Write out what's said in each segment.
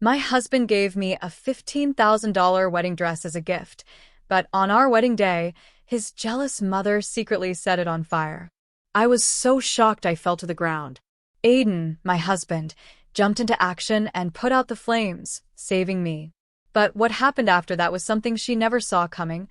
My husband gave me a $15,000 wedding dress as a gift, but on our wedding day, his jealous mother secretly set it on fire. I was so shocked I fell to the ground. Aiden, my husband, jumped into action and put out the flames, saving me. But what happened after that was something she never saw coming.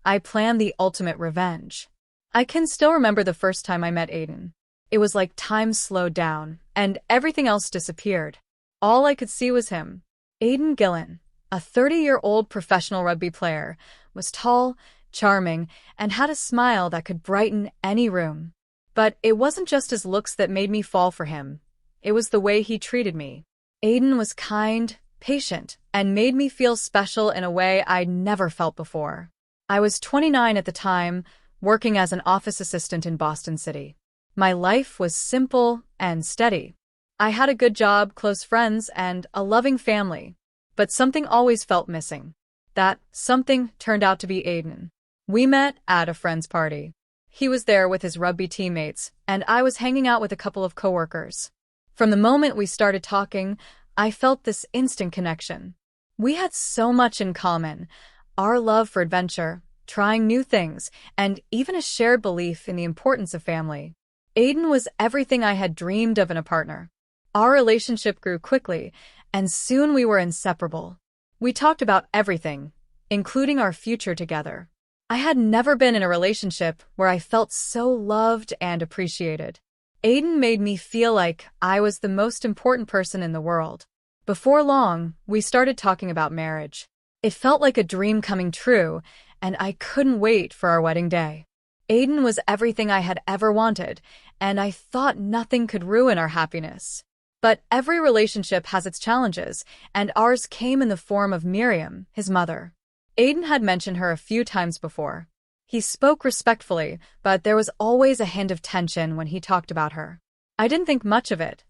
I planned the ultimate revenge. I can still remember the first time I met Aiden. It was like time slowed down, and everything else disappeared. All I could see was him. Aiden Gillen, a 30-year-old professional rugby player, was tall, charming, and had a smile that could brighten any room. But it wasn't just his looks that made me fall for him. It was the way he treated me. Aiden was kind, patient, and made me feel special in a way I'd never felt before. I was 29 at the time, working as an office assistant in Boston City. My life was simple and steady. I had a good job, close friends, and a loving family. But something always felt missing. That something turned out to be Aiden. We met at a friend's party. He was there with his rugby teammates, and I was hanging out with a couple of coworkers. From the moment we started talking, I felt this instant connection. We had so much in common: our love for adventure, trying new things, and even a shared belief in the importance of family. Aiden was everything I had dreamed of in a partner. Our relationship grew quickly, and soon we were inseparable. We talked about everything, including our future together. I had never been in a relationship where I felt so loved and appreciated. Aiden made me feel like I was the most important person in the world. Before long, we started talking about marriage. It felt like a dream coming true, and I couldn't wait for our wedding day. Aiden was everything I had ever wanted, and I thought nothing could ruin our happiness. But every relationship has its challenges, and ours came in the form of Miriam, his mother. Aiden had mentioned her a few times before. He spoke respectfully, but there was always a hint of tension when he talked about her. I didn't think much of it,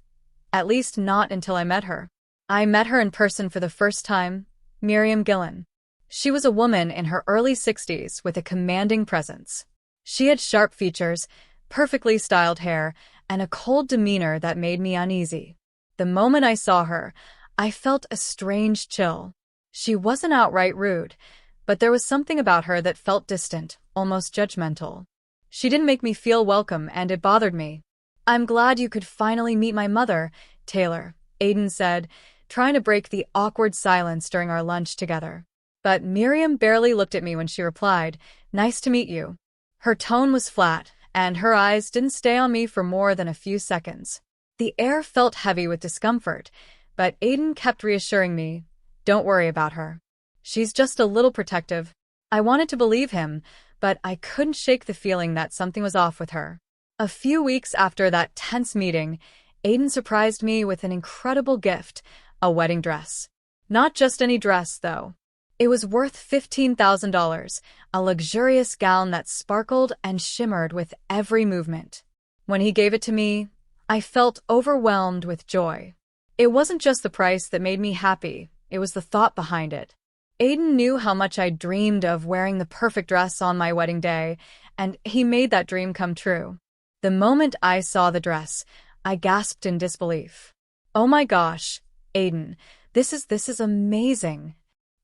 at least not until I met her. I met her in person for the first time, Miriam Gillen. She was a woman in her early 60s with a commanding presence. She had sharp features, perfectly styled hair, and a cold demeanor that made me uneasy. The moment I saw her, I felt a strange chill. She wasn't outright rude, but there was something about her that felt distant, almost judgmental. She didn't make me feel welcome, and it bothered me. "I'm glad you could finally meet my mother, Taylor," Aiden said, trying to break the awkward silence during our lunch together. But Miriam barely looked at me when she replied, "Nice to meet you." Her tone was flat, and her eyes didn't stay on me for more than a few seconds. The air felt heavy with discomfort, but Aiden kept reassuring me, "Don't worry about her. She's just a little protective." I wanted to believe him, but I couldn't shake the feeling that something was off with her. A few weeks after that tense meeting, Aiden surprised me with an incredible gift, a wedding dress. Not just any dress, though. It was worth $15,000, a luxurious gown that sparkled and shimmered with every movement. When he gave it to me, I felt overwhelmed with joy. It wasn't just the price that made me happy, it was the thought behind it. Aiden knew how much I dreamed of wearing the perfect dress on my wedding day, and he made that dream come true. The moment I saw the dress, I gasped in disbelief. "Oh my gosh, Aiden, this is amazing."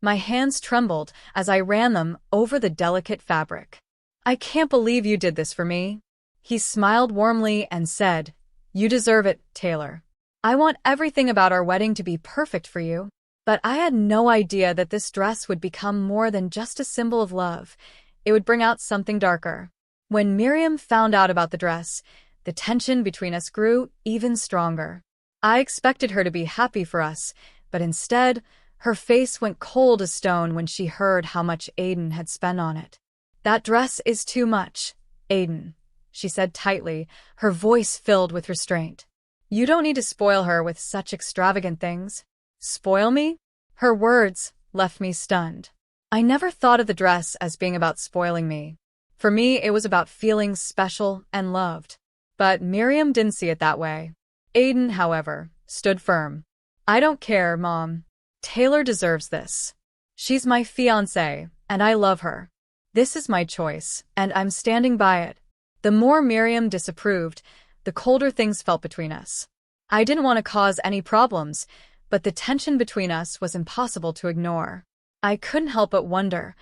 My hands trembled as I ran them over the delicate fabric. "I can't believe you did this for me." He smiled warmly and said, "You deserve it, Taylor. I want everything about our wedding to be perfect for you." But I had no idea that this dress would become more than just a symbol of love. It would bring out something darker. When Miriam found out about the dress, the tension between us grew even stronger. I expected her to be happy for us, but instead, her face went cold as stone when she heard how much Aiden had spent on it. "That dress is too much, Aiden," she said tightly, her voice filled with restraint. "You don't need to spoil her with such extravagant things." "Spoil me?" Her words left me stunned. I never thought of the dress as being about spoiling me. For me, it was about feeling special and loved. But Miriam didn't see it that way. Aiden, however, stood firm. "I don't care, Mom. Taylor deserves this. She's my fiancée, and I love her. This is my choice, and I'm standing by it." The more Miriam disapproved, the colder things felt between us. I didn't want to cause any problems, but the tension between us was impossible to ignore. I couldn't help but wonder,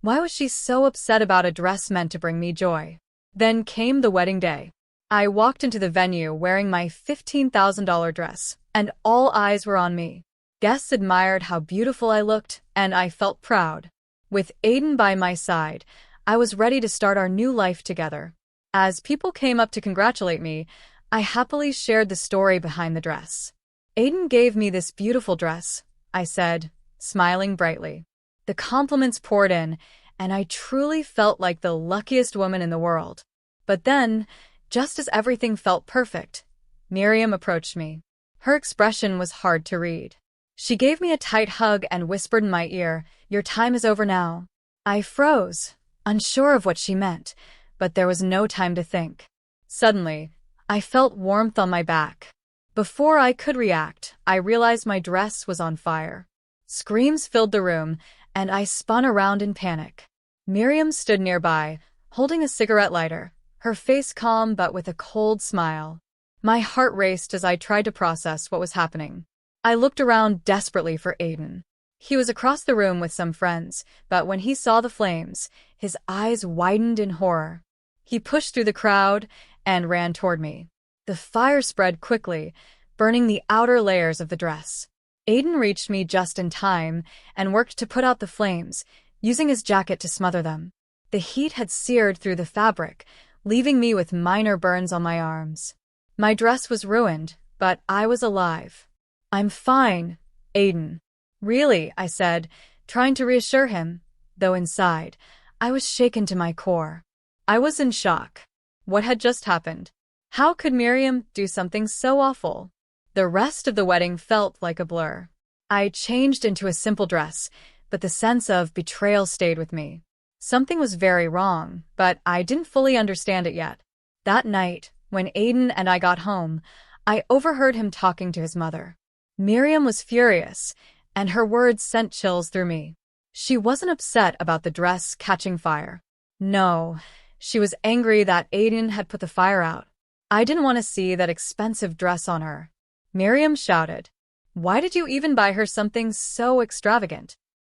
why was she so upset about a dress meant to bring me joy? Then came the wedding day. I walked into the venue wearing my $15,000 dress, and all eyes were on me. Guests admired how beautiful I looked, and I felt proud. With Aiden by my side, I was ready to start our new life together. As people came up to congratulate me, I happily shared the story behind the dress. Aiden gave me this beautiful dress, I said, smiling brightly. The compliments poured in, and I truly felt like the luckiest woman in the world. But then, just as everything felt perfect, Miriam approached me. Her expression was hard to read. She gave me a tight hug and whispered in my ear, "Your time is over now." I froze, unsure of what she meant, but there was no time to think. Suddenly, I felt warmth on my back. Before I could react, I realized my dress was on fire. Screams filled the room, and I spun around in panic. Miriam stood nearby, holding a cigarette lighter, her face calm but with a cold smile. My heart raced as I tried to process what was happening. I looked around desperately for Aiden. He was across the room with some friends, but when he saw the flames, his eyes widened in horror. He pushed through the crowd and ran toward me. The fire spread quickly, burning the outer layers of the dress. Aiden reached me just in time and worked to put out the flames, using his jacket to smother them. The heat had seared through the fabric, leaving me with minor burns on my arms. My dress was ruined, but I was alive. "I'm fine, Aiden." "Really?" I said, trying to reassure him, though inside, I was shaken to my core. I was in shock. What had just happened? How could Miriam do something so awful? The rest of the wedding felt like a blur. I changed into a simple dress, but the sense of betrayal stayed with me. Something was very wrong, but I didn't fully understand it yet. That night, when Aiden and I got home, I overheard him talking to his mother. Miriam was furious, and her words sent chills through me. She wasn't upset about the dress catching fire. No, she was angry that Aiden had put the fire out. I didn't want to see that expensive dress on her. Miriam shouted, "Why did you even buy her something so extravagant?"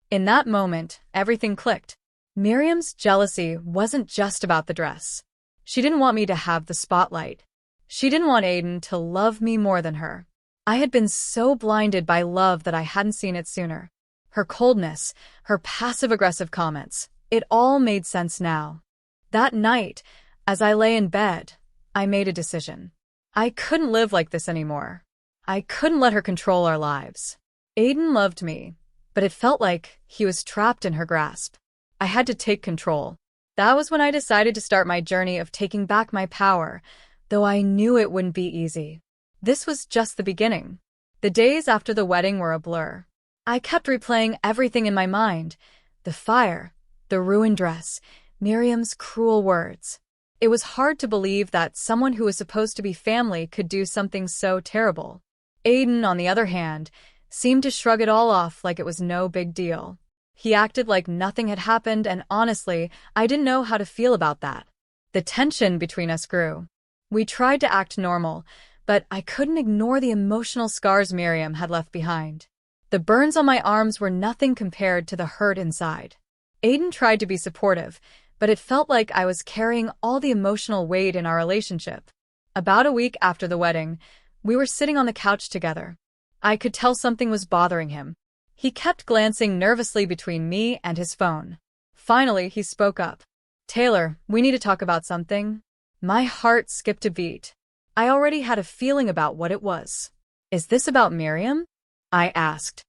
In that moment, everything clicked. Miriam's jealousy wasn't just about the dress. She didn't want me to have the spotlight. She didn't want Aiden to love me more than her. I had been so blinded by love that I hadn't seen it sooner. Her coldness, her passive-aggressive comments, it all made sense now. That night, as I lay in bed, I made a decision. I couldn't live like this anymore. I couldn't let her control our lives. Aiden loved me, but it felt like he was trapped in her grasp. I had to take control. That was when I decided to start my journey of taking back my power, though I knew it wouldn't be easy. This was just the beginning. The days after the wedding were a blur. I kept replaying everything in my mind: the fire, the ruined dress, Miriam's cruel words. It was hard to believe that someone who was supposed to be family could do something so terrible. Aiden, on the other hand, seemed to shrug it all off like it was no big deal. He acted like nothing had happened, and honestly, I didn't know how to feel about that. The tension between us grew. We tried to act normal, but I couldn't ignore the emotional scars Miriam had left behind. The burns on my arms were nothing compared to the hurt inside. Aiden tried to be supportive, but it felt like I was carrying all the emotional weight in our relationship. About a week after the wedding, we were sitting on the couch together. I could tell something was bothering him. He kept glancing nervously between me and his phone. Finally, he spoke up. "Taylor, we need to talk about something." My heart skipped a beat. I already had a feeling about what it was. "Is this about Miriam?" I asked.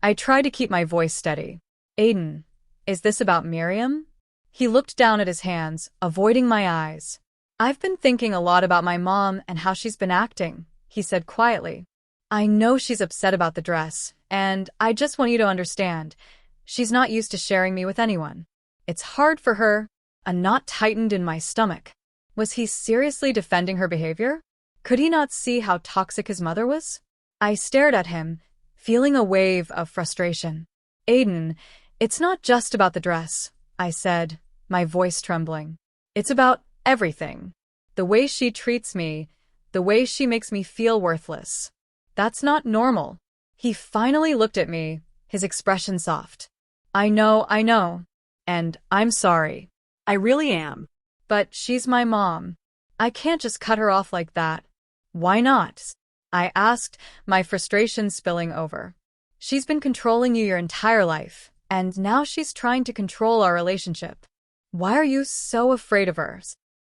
I tried to keep my voice steady. "Aiden, is this about Miriam?" He looked down at his hands, avoiding my eyes. "I've been thinking a lot about my mom and how she's been acting," he said quietly. "I know she's upset about the dress, and I just want you to understand, she's not used to sharing me with anyone. It's hard for her." A knot tightened in my stomach. Was he seriously defending her behavior? Could he not see how toxic his mother was? I stared at him, feeling a wave of frustration. "Aiden, it's not just about the dress," I said, my voice trembling. "It's about everything. The way she treats me, the way she makes me feel worthless. That's not normal." He finally looked at me, his expression soft. I know. And I'm sorry. I really am. But she's my mom. I can't just cut her off like that. Why not? I asked, my frustration spilling over. She's been controlling you your entire life, and now she's trying to control our relationship. Why are you so afraid of her?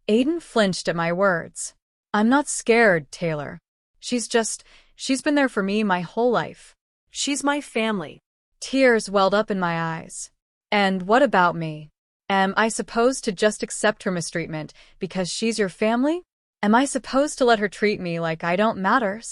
Aiden flinched at my words. I'm not scared, Taylor. She's been there for me my whole life. She's my family. Tears welled up in my eyes. And what about me? Am I supposed to just accept her mistreatment because she's your family? Am I supposed to let her treat me like I don't matter?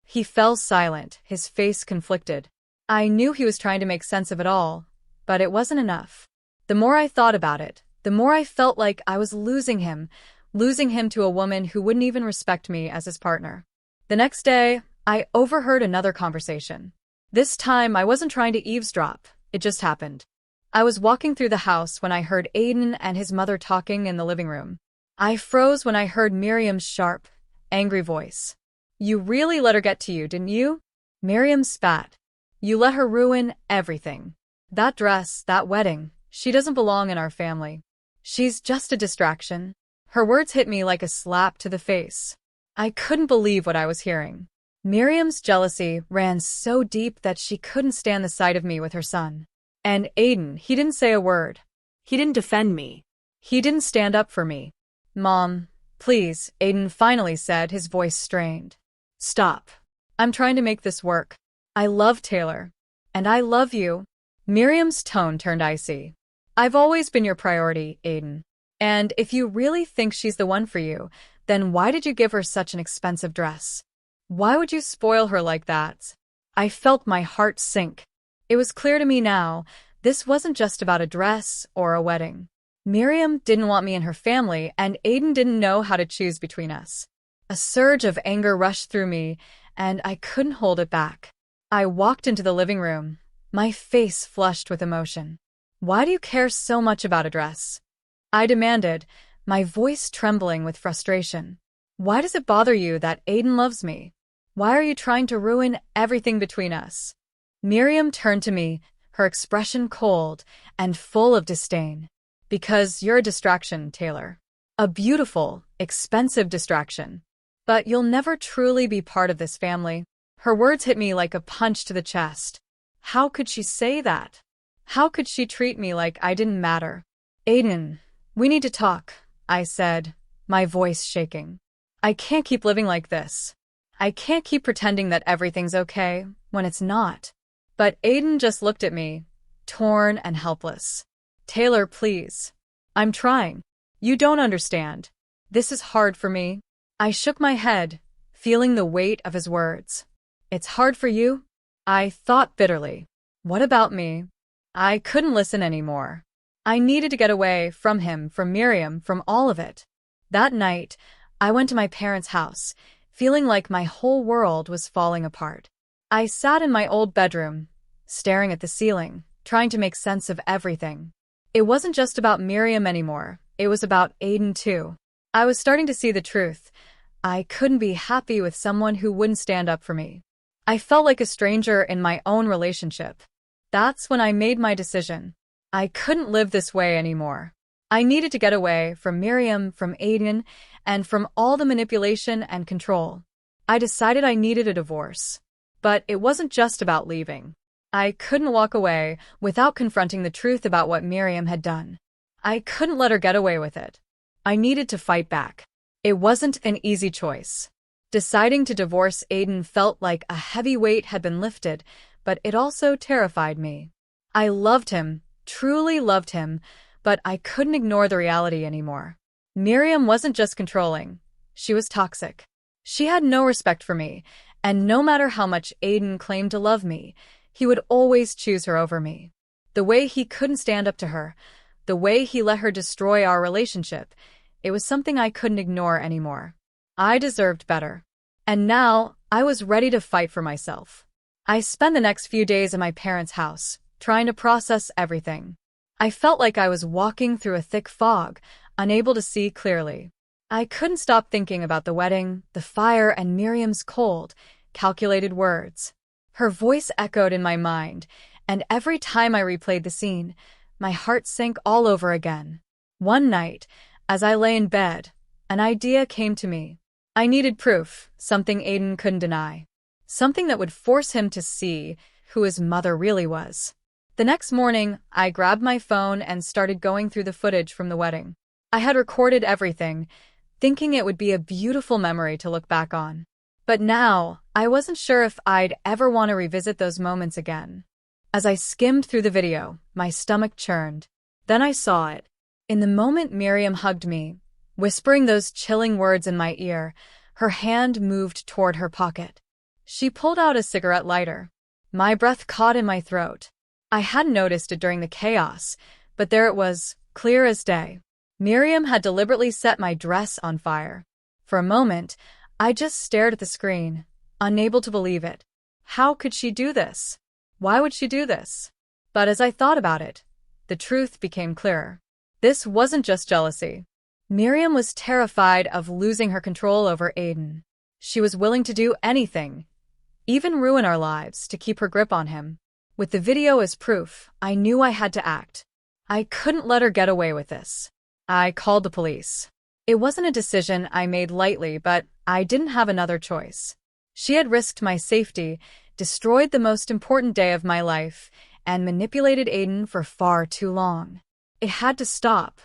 He fell silent, his face conflicted. I knew he was trying to make sense of it all, but it wasn't enough. The more I thought about it, the more I felt like I was losing him to a woman who wouldn't even respect me as his partner. The next day, I overheard another conversation. This time, I wasn't trying to eavesdrop, it just happened. I was walking through the house when I heard Aiden and his mother talking in the living room. I froze when I heard Miriam's sharp, angry voice. You really let her get to you, didn't you? Miriam spat. You let her ruin everything. That dress, that wedding, she doesn't belong in our family. She's just a distraction. Her words hit me like a slap to the face. I couldn't believe what I was hearing. Miriam's jealousy ran so deep that she couldn't stand the sight of me with her son. And Aiden, he didn't say a word. He didn't defend me. He didn't stand up for me. Mom, please, Aiden finally said, his voice strained. Stop. I'm trying to make this work. I love Taylor. And I love you. Miriam's tone turned icy. I've always been your priority, Aiden. And if you really think she's the one for you, then why did you give her such an expensive dress? Why would you spoil her like that? I felt my heart sink. It was clear to me now, this wasn't just about a dress or a wedding. Miriam didn't want me in her family, and Aiden didn't know how to choose between us. A surge of anger rushed through me, and I couldn't hold it back. I walked into the living room, my face flushed with emotion. Why do you care so much about a dress? I demanded, my voice trembling with frustration. Why does it bother you that Aiden loves me? Why are you trying to ruin everything between us? Miriam turned to me, her expression cold and full of disdain. Because you're a distraction, Taylor. A beautiful, expensive distraction. But you'll never truly be part of this family. Her words hit me like a punch to the chest. How could she say that? How could she treat me like I didn't matter? Aiden, we need to talk, I said, my voice shaking. I can't keep living like this. I can't keep pretending that everything's okay when it's not. But Aiden just looked at me, torn and helpless. Taylor, please. I'm trying. You don't understand. This is hard for me. I shook my head, feeling the weight of his words. It's hard for you? I thought bitterly. What about me? I couldn't listen anymore. I needed to get away from him, from Miriam, from all of it. That night, I went to my parents' house, feeling like my whole world was falling apart. I sat in my old bedroom, staring at the ceiling, trying to make sense of everything. It wasn't just about Miriam anymore, it was about Aiden too. I was starting to see the truth. I couldn't be happy with someone who wouldn't stand up for me. I felt like a stranger in my own relationship. That's when I made my decision. I couldn't live this way anymore. I needed to get away from Miriam, from Aiden, and from all the manipulation and control. I decided I needed a divorce. But it wasn't just about leaving. I couldn't walk away without confronting the truth about what Miriam had done. I couldn't let her get away with it. I needed to fight back. It wasn't an easy choice. Deciding to divorce Aiden felt like a heavy weight had been lifted, but it also terrified me. I loved him, truly loved him, but I couldn't ignore the reality anymore. Miriam wasn't just controlling. She was toxic. She had no respect for me, and no matter how much Aiden claimed to love me, he would always choose her over me. The way he couldn't stand up to her, the way he let her destroy our relationship, it was something I couldn't ignore anymore. I deserved better. And now, I was ready to fight for myself. I spent the next few days in my parents' house, trying to process everything. I felt like I was walking through a thick fog, unable to see clearly. I couldn't stop thinking about the wedding, the fire, and Miriam's cold, calculated words. Her voice echoed in my mind, and every time I replayed the scene, my heart sank all over again. One night, as I lay in bed, an idea came to me. I needed proof, something Aiden couldn't deny. Something that would force him to see who his mother really was. The next morning, I grabbed my phone and started going through the footage from the wedding. I had recorded everything, thinking it would be a beautiful memory to look back on. But now, I wasn't sure if I'd ever want to revisit those moments again. As I skimmed through the video, my stomach churned. Then I saw it. In the moment Miriam hugged me, whispering those chilling words in my ear, her hand moved toward her pocket. She pulled out a cigarette lighter. My breath caught in my throat. I hadn't noticed it during the chaos, but there it was, clear as day. Miriam had deliberately set my dress on fire. For a moment, I just stared at the screen, unable to believe it. How could she do this? Why would she do this? But as I thought about it, the truth became clearer. This wasn't just jealousy. Miriam was terrified of losing her control over Aiden. She was willing to do anything, even ruin our lives, to keep her grip on him. With the video as proof, I knew I had to act. I couldn't let her get away with this. I called the police. It wasn't a decision I made lightly, but I didn't have another choice. She had risked my safety, destroyed the most important day of my life, and manipulated Aiden for far too long. It had to stop.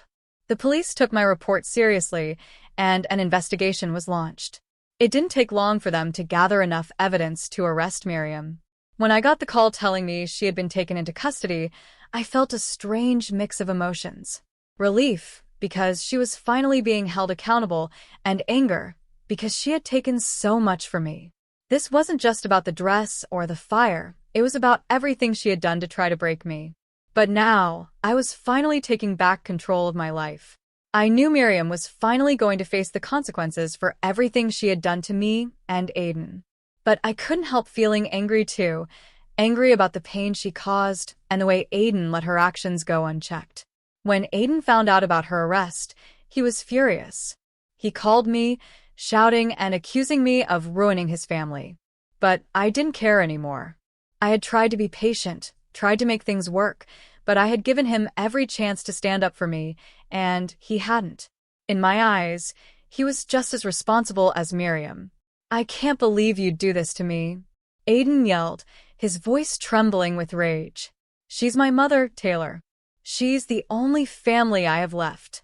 The police took my report seriously, and an investigation was launched. It didn't take long for them to gather enough evidence to arrest Miriam. When I got the call telling me she had been taken into custody, I felt a strange mix of emotions. Relief, because she was finally being held accountable, and anger, because she had taken so much from me. This wasn't just about the dress or the fire, it was about everything she had done to try to break me. But now, I was finally taking back control of my life. I knew Miriam was finally going to face the consequences for everything she had done to me and Aiden. But I couldn't help feeling angry too, angry about the pain she caused and the way Aiden let her actions go unchecked. When Aiden found out about her arrest, he was furious. He called me, shouting and accusing me of ruining his family. But I didn't care anymore. I had tried to be patient, tried to make things work, but I had given him every chance to stand up for me, and he hadn't. In my eyes, he was just as responsible as Miriam. "I can't believe you'd do this to me," Aiden yelled, his voice trembling with rage. "She's my mother, Taylor. She's the only family I have left."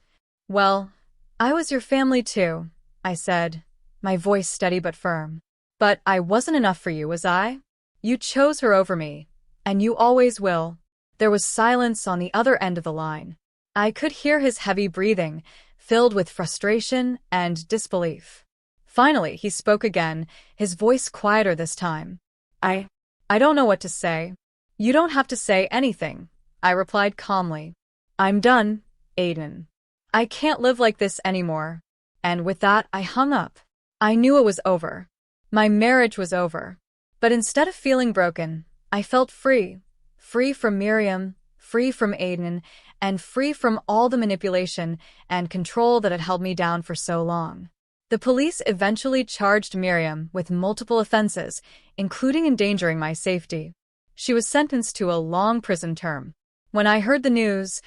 "Well, I was your family too," I said, my voice steady but firm. "But I wasn't enough for you, was I? You chose her over me, and you always will." There was silence on the other end of the line. I could hear his heavy breathing, filled with frustration and disbelief. Finally, he spoke again, his voice quieter this time. I don't know what to say." "You don't have to say anything," I replied calmly. "I'm done, Aiden. I can't live like this anymore." And with that, I hung up. I knew it was over. My marriage was over. But instead of feeling broken, I felt free. Free from Miriam, free from Aiden, and free from all the manipulation and control that had held me down for so long. The police eventually charged Miriam with multiple offenses, including endangering my safety. She was sentenced to a long prison term. When I heard the news,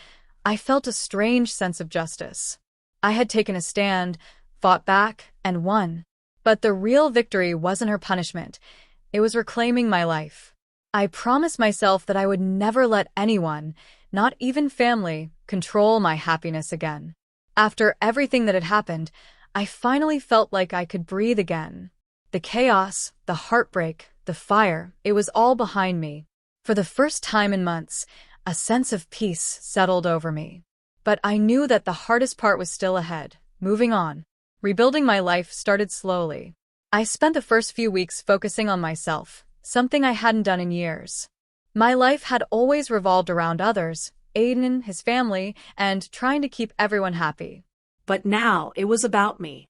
I felt a strange sense of justice. I had taken a stand, fought back, and won. But the real victory wasn't her punishment. It was reclaiming my life. I promised myself that I would never let anyone, not even family, control my happiness again. After everything that had happened, I finally felt like I could breathe again. The chaos, the heartbreak, the fire, it was all behind me. For the first time in months, a sense of peace settled over me. But I knew that the hardest part was still ahead. Moving on. Rebuilding my life started slowly. I spent the first few weeks focusing on myself, something I hadn't done in years. My life had always revolved around others, Aiden, his family, and trying to keep everyone happy. But now it was about me.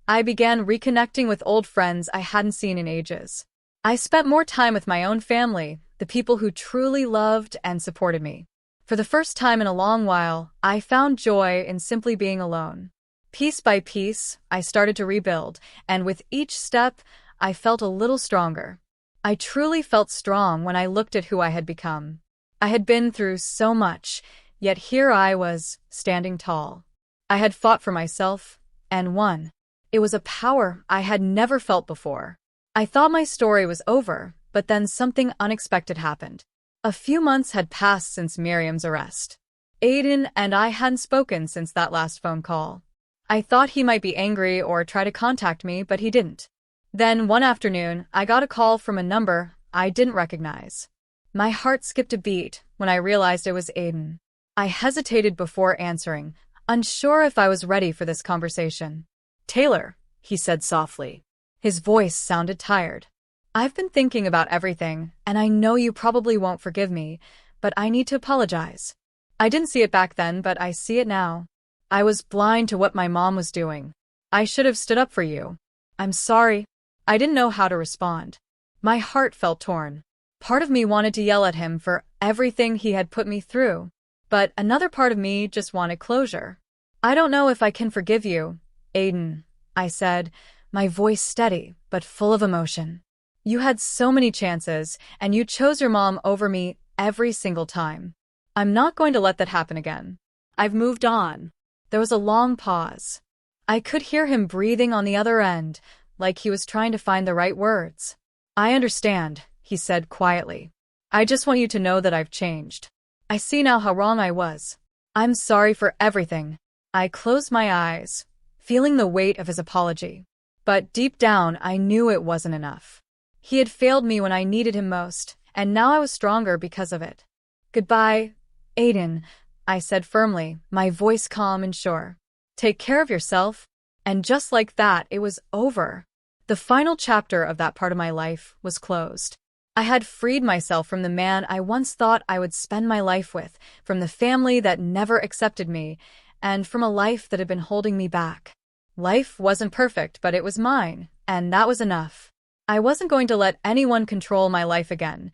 I began reconnecting with old friends I hadn't seen in ages. I spent more time with my own family, the people who truly loved and supported me. For the first time in a long while, I found joy in simply being alone. Piece by piece, I started to rebuild, and with each step, I felt a little stronger. I truly felt strong when I looked at who I had become. I had been through so much, yet here I was, standing tall. I had fought for myself, and won. It was a power I had never felt before. I thought my story was over, but then something unexpected happened. A few months had passed since Miriam's arrest. Aiden and I hadn't spoken since that last phone call. I thought he might be angry or try to contact me, but he didn't. Then one afternoon, I got a call from a number I didn't recognize. My heart skipped a beat when I realized it was Aiden. I hesitated before answering, unsure if I was ready for this conversation. "Taylor," he said softly. His voice sounded tired. "I've been thinking about everything, and I know you probably won't forgive me, but I need to apologize. I didn't see it back then, but I see it now. I was blind to what my mom was doing. I should have stood up for you. I'm sorry." I didn't know how to respond. My heart felt torn. Part of me wanted to yell at him for everything he had put me through, but another part of me just wanted closure. "I don't know if I can forgive you, Aiden," I said, my voice steady but full of emotion. "You had so many chances, and you chose your mom over me every single time. I'm not going to let that happen again. I've moved on." There was a long pause. I could hear him breathing on the other end, like he was trying to find the right words. "I understand," he said quietly. "I just want you to know that I've changed. I see now how wrong I was. I'm sorry for everything." I closed my eyes, feeling the weight of his apology. But deep down, I knew it wasn't enough. He had failed me when I needed him most, and now I was stronger because of it. "Goodbye, Aiden," I said firmly, my voice calm and sure. "Take care of yourself." And just like that, it was over. The final chapter of that part of my life was closed. I had freed myself from the man I once thought I would spend my life with, from the family that never accepted me, and from a life that had been holding me back. Life wasn't perfect, but it was mine, and that was enough. I wasn't going to let anyone control my life again.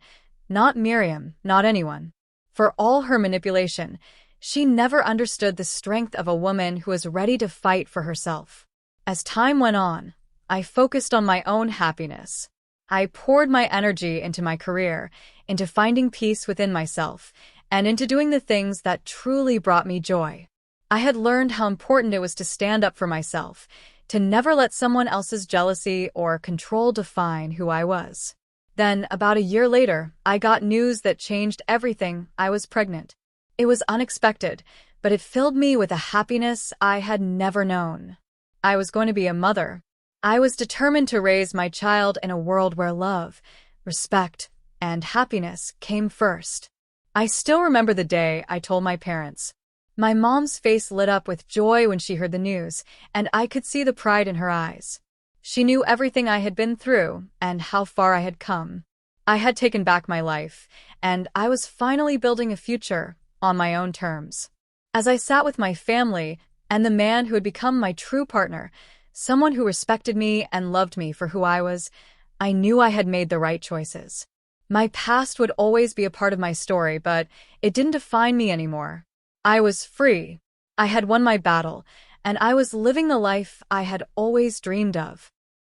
Not Miriam, not anyone. For all her manipulation, she never understood the strength of a woman who is ready to fight for herself. As time went on, I focused on my own happiness. I poured my energy into my career, into finding peace within myself, and into doing the things that truly brought me joy. I had learned how important it was to stand up for myself, to never let someone else's jealousy or control define who I was. Then, about a year later, I got news that changed everything. I was pregnant. It was unexpected, but it filled me with a happiness I had never known. I was going to be a mother. I was determined to raise my child in a world where love, respect, and happiness came first. I still remember the day I told my parents. My mom's face lit up with joy when she heard the news, and I could see the pride in her eyes. She knew everything I had been through and how far I had come. I had taken back my life, and I was finally building a future on my own terms. As I sat with my family and the man who had become my true partner, someone who respected me and loved me for who I was, I knew I had made the right choices. My past would always be a part of my story, but it didn't define me anymore. I was free. I had won my battle, and I was living the life I had always dreamed of.